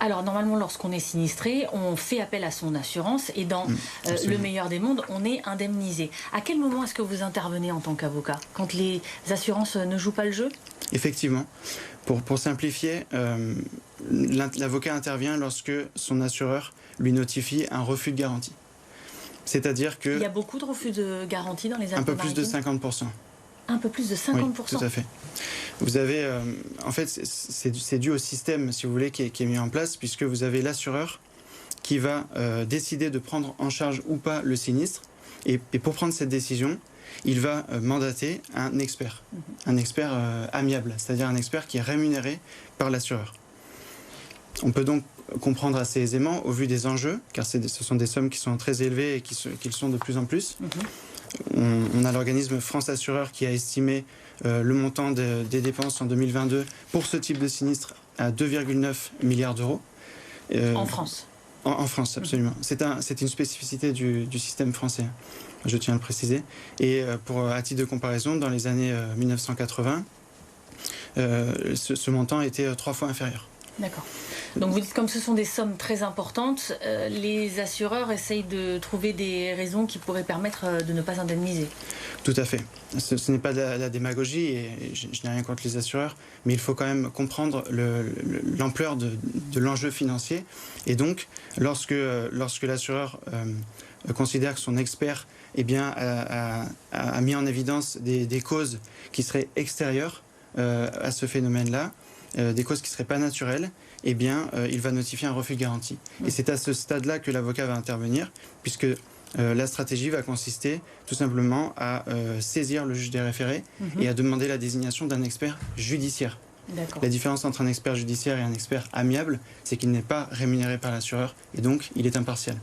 Alors, normalement, lorsqu'on est sinistré, on fait appel à son assurance et dans le meilleur des mondes, on est indemnisé. À quel moment est-ce que vous intervenez en tant qu'avocat? Quand les assurances ne jouent pas le jeu? Effectivement. Pour simplifier, l'avocat intervient lorsque son assureur lui notifie un refus de garantie. C'est-à-dire que... Il y a beaucoup de refus de garantie dans les Alpes-Maritimes ? Un peu plus de 50%. Un peu plus de 50%? Oui, tout à fait. Vous avez, en fait, c'est dû au système, si vous voulez, qui est mis en place, puisque vous avez l'assureur qui va décider de prendre en charge ou pas le sinistre. Et pour prendre cette décision, il va mandater un expert amiable, c'est-à-dire un expert qui est rémunéré par l'assureur. On peut donc comprendre assez aisément, au vu des enjeux, car ce sont des sommes qui sont très élevées et qui le sont de plus en plus. On a l'organisme France Assureur qui a estimé le montant des dépenses en 2022 pour ce type de sinistre à 2,9 milliards d'euros. En France? En France, absolument. C'est une spécificité du système français, je tiens à le préciser. Et à titre de comparaison, dans les années 1980, ce montant était 3 fois inférieur. D'accord. Donc vous dites, comme ce sont des sommes très importantes, les assureurs essayent de trouver des raisons qui pourraient permettre de ne pas indemniser. Tout à fait. Ce n'est pas de la démagogie, et je n'ai rien contre les assureurs, mais il faut quand même comprendre l'ampleur de l'enjeu financier. Et donc, lorsque l'assureur considère que son expert a mis en évidence des causes qui seraient extérieures à ce phénomène-là, des causes qui ne seraient pas naturelles, il va notifier un refus de garantie. Et c'est à ce stade-là que l'avocat va intervenir, puisque la stratégie va consister tout simplement à saisir le juge des référés et à demander la désignation d'un expert judiciaire. La différence entre un expert judiciaire et un expert amiable, c'est qu'il n'est pas rémunéré par l'assureur et donc il est impartial.